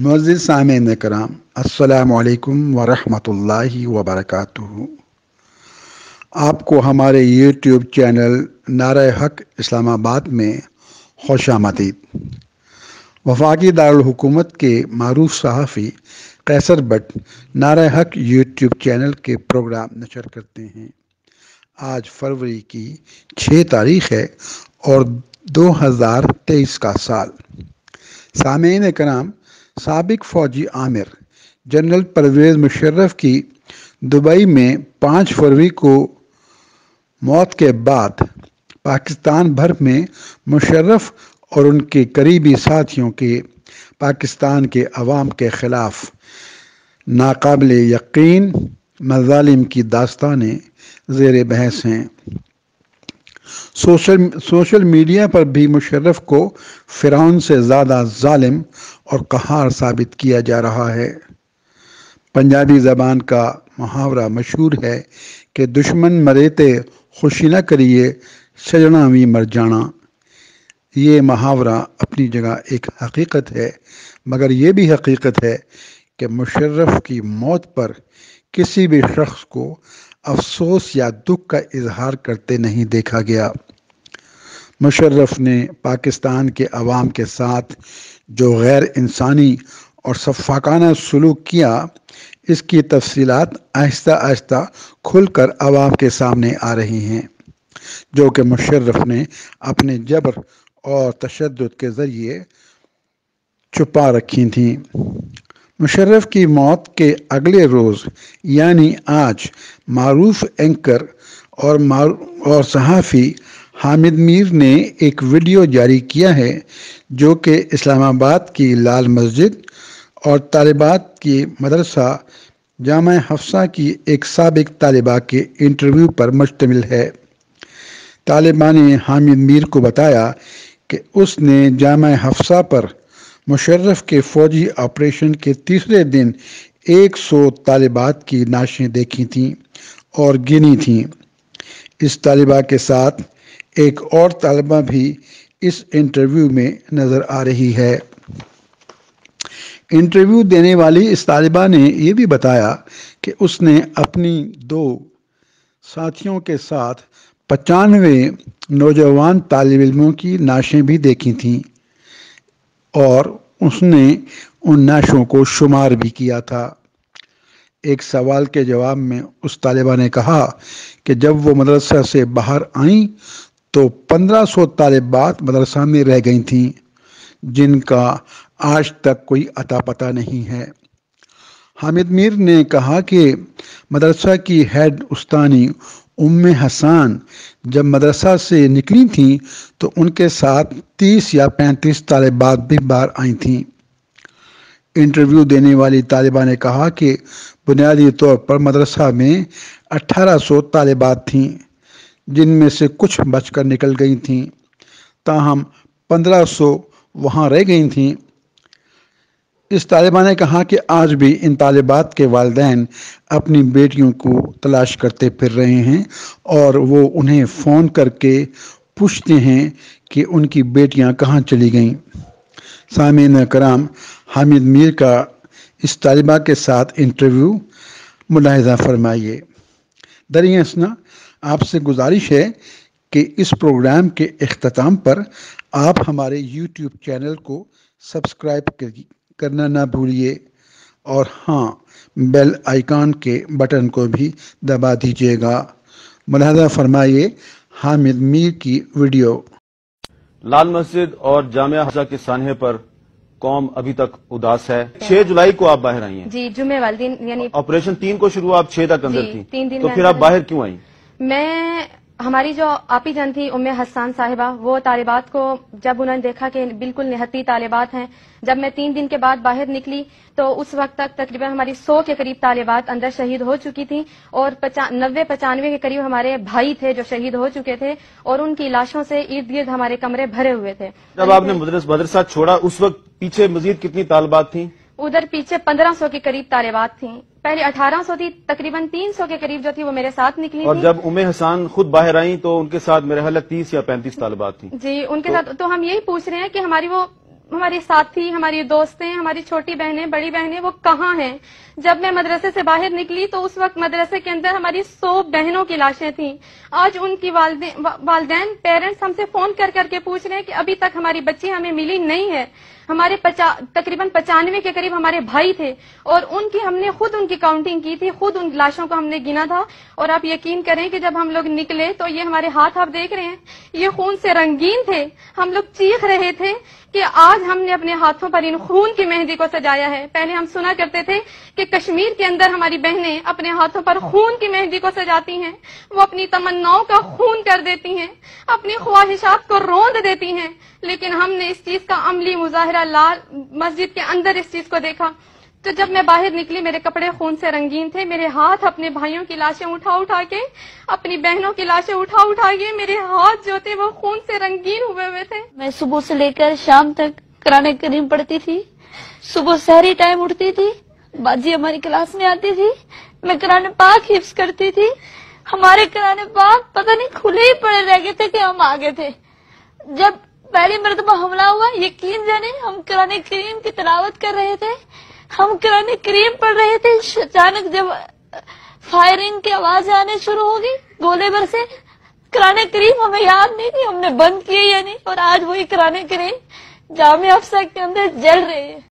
मुअज़्ज़िज़ सामीन कराम, अस्सलामु अलैकुम वरहमतुल्लाहि वबरकातुहू। आपको हमारे यूट्यूब चैनल नारे हक इस्लामाबाद में खुश आमदीद। वफाकी दारुल हुकूमत के मारूफ सहाफ़ी कैसर बट नारे हक यूट्यूब चैनल के प्रोग्राम नशर करते हैं। आज फरवरी की 6 तारीख़ है और 2023 का साल। सामीन कराम, साबिक फ़ौजी आमिर जनरल परवेज़ मुशर्रफ की दुबई में 5 फरवरी को मौत के बाद पाकिस्तान भर में मुशर्रफ और उनके करीबी साथियों के पाकिस्तान के अवाम के ख़िलाफ़ नाकाबिले यकीन मज़ालिम की दास्तानें ज़ेर बहस हैं। सोशल मीडिया पर भी मुशर्रफ को फ़िरौन से ज़्यादा ज़ालिम और क़हार साबित किया जा रहा है। पंजाबी ज़बान का मुहावरा मशहूर है कि दुश्मन मरे ते खुशी न करिए, सजना भी मर जाना। ये मुहावरा अपनी जगह एक हकीकत है, मगर ये भी हकीकत है कि मुशर्रफ की मौत पर किसी भी शख्स को अफसोस या दुख का इजहार करते नहीं देखा गया। मुशर्रफ ने पाकिस्तान के अवाम के साथ जो गैर इंसानी और सफ़ाकाना सलूक किया, इसकी तफसीलात आहिस्ता आहिस्ता खुलकर अवाम के सामने आ रही हैं, जो कि मुशर्रफ ने अपने जबर और तशद्दुद के ज़रिए छुपा रखी थीं। मुशर्रफ की मौत के अगले रोज़ यानी आज मारूफ एंकर और सहाफ़ी हामिद मीर ने एक वीडियो जारी किया है, जो कि इस्लामाबाद की लाल मस्जिद और तालिबात की मदरसा जामा हफ्सा की एक साबिक तालिबा के इंटरव्यू पर मुश्तमिल है। तालिबा ने हामिद मीर को बताया कि उसने जामा हफ्सा पर मुशर्रफ के फ़ौजी ऑपरेशन के तीसरे दिन 100 तालिबात की नाशें देखी थीं और गिनी थीं। इस तालिबा के साथ एक और तालिबा भी इस इंटरव्यू में नज़र आ रही है। इंटरव्यू देने वाली इस तालिबा ने यह भी बताया कि उसने अपनी 2 साथियों के साथ 95 नौजवान तालिब इल्मों की नाशें भी देखी थीं और उसने उन नाशों को शुमार भी किया था। एक सवाल के जवाब में उस तालिबा ने कहा कि जब वो मदरसा से बाहर आईं तो 1500 तालिबात मदरसा में रह गई थीं, जिनका आज तक कोई अता पता नहीं है। हामिद मीर ने कहा कि मदरसा की हेड उस्तानी उम्मे हसन जब मदरसा से निकली थीं तो उनके साथ 30 या 35 तालिबात भी बाहर आई थीं। इंटरव्यू देने वाली तालिबा ने कहा कि बुनियादी तौर पर मदरसा में 1800 तालिबात थीं, जिनमें से कुछ बचकर निकल गई थीं, ताहम 1500 वहाँ रह गई थीं। इस तालिबा ने कहा कि आज भी इन तालिबात के वालिदैन अपनी बेटियों को तलाश करते फिर रहे हैं और वो उन्हें फ़ोन करके पूछते हैं कि उनकी बेटियां कहाँ चली गईं। सामीन कराम, हामिद मीर का इस तालिबा के साथ इंटरव्यू मुलाहिज़ा फरमाइए। दरिया हसना, आपसे गुजारिश है कि इस प्रोग्राम के इख्तिताम पर आप हमारे यूट्यूब चैनल को सब्सक्राइब करना ना भूलिए और हाँ, बेल आइकॉन के बटन को भी दबा दीजिएगा। मुलाहिज़ा फरमाइए हामिद मीर की वीडियो। लाल मस्जिद और जामिया हफ्सा के सानहे पर कौम अभी तक उदास है। 6 जुलाई को आप बाहर आई हैं जी, जुम्मे वाले दिन, यानी ऑपरेशन 3 को शुरू, आप 6 तक अंदर जी, थी, 3 दिन तो में फिर आप अंदर- बाहर क्यों आई? मैं हमारी जो आपी जन थी उम्मे हसन साहिबा, वो तालिबात को जब उन्होंने देखा कि बिल्कुल निहत्ती तालिबात हैं, जब मैं 3 दिन के बाद बाहर निकली तो उस वक्त तक तकरीबन हमारी 100 के करीब तालिबात अंदर शहीद हो चुकी थी और 90-95 के करीब हमारे भाई थे जो शहीद हो चुके थे और उनकी लाशों से इर्द गिर्द हमारे कमरे भरे हुए थे। जब आपने मदरसा छोड़ा उस वक्त पीछे मजीद कितनी तालिबात थी? उधर पीछे 1500 के करीब तालिबात थी, पहले 1800 थी, तकरीबन 300 के करीब जो थी वो मेरे साथ निकली और थी। जब उम्मे हसन खुद बाहर आई तो उनके साथ मेरे ख्याल 30 या 35 तालिबात थी जी, उनके साथ तो हम यही पूछ रहे हैं कि हमारी वो हमारे साथी, हमारी दोस्तें, हमारी छोटी बहनें, बड़ी बहनें वो कहाँ हैं। जब मैं मदरसे से बाहर निकली तो उस वक्त मदरसे के अंदर हमारी 100 बहनों की लाशें थीं। आज उनकी वालिदैन पेरेंट्स हमसे फोन कर करके पूछ रहे हैं कि अभी तक हमारी बच्ची हमें मिली नहीं है। हमारे तकरीबन 95 के करीब हमारे भाई थे और हमने खुद उनकी काउंटिंग की थी, खुद उन लाशों को हमने गिना था। और आप यकीन करें कि जब हम लोग निकले तो ये हमारे हाथ आप देख रहे हैं, ये खून से रंगीन थे। हम लोग चीख रहे थे कि आज हमने अपने हाथों पर इन खून की मेहंदी को सजाया है। पहले हम सुना करते थे कि कश्मीर के अंदर हमारी बहनें अपने हाथों पर खून की मेहंदी को सजाती हैं, वो अपनी तमन्नाओं का खून कर देती हैं, अपनी ख्वाहिशात को रौंद देती हैं। लेकिन हमने इस चीज का अमली मुजाहिरा लाल मस्जिद के अंदर इस चीज को देखा। तो जब मैं बाहर निकली मेरे कपड़े खून से रंगीन थे, मेरे हाथ अपने भाइयों की लाशें उठा उठा के, अपनी बहनों की लाशें उठा उठा के मेरे हाथ जो थे वो खून से रंगीन हुए थे। मैं सुबह से लेकर शाम तक कुरान करीम पढ़ती थी। सुबह सहरी टाइम उठती थी, बाजी हमारी क्लास में आती थी, मैं कुरान पाक हिफ्ज करती थी। हमारे कुरान पाक पता नहीं खुले ही पड़े रह गए थे कि हम आगे थे। जब पहली मरतबा हमला हुआ, यकीन जाने हम कुरान करीम की तिलावत कर रहे थे, हम कुरान करीम पढ़ रहे थे, अचानक जब फायरिंग की आवाज आने शुरू होगी, गोले बरसे, कुरान करीम हमें याद नहीं थी हमने बंद किए या नहीं। और आज वही कुरान करीम जामिया अफसा के अंदर जल रहे हैं।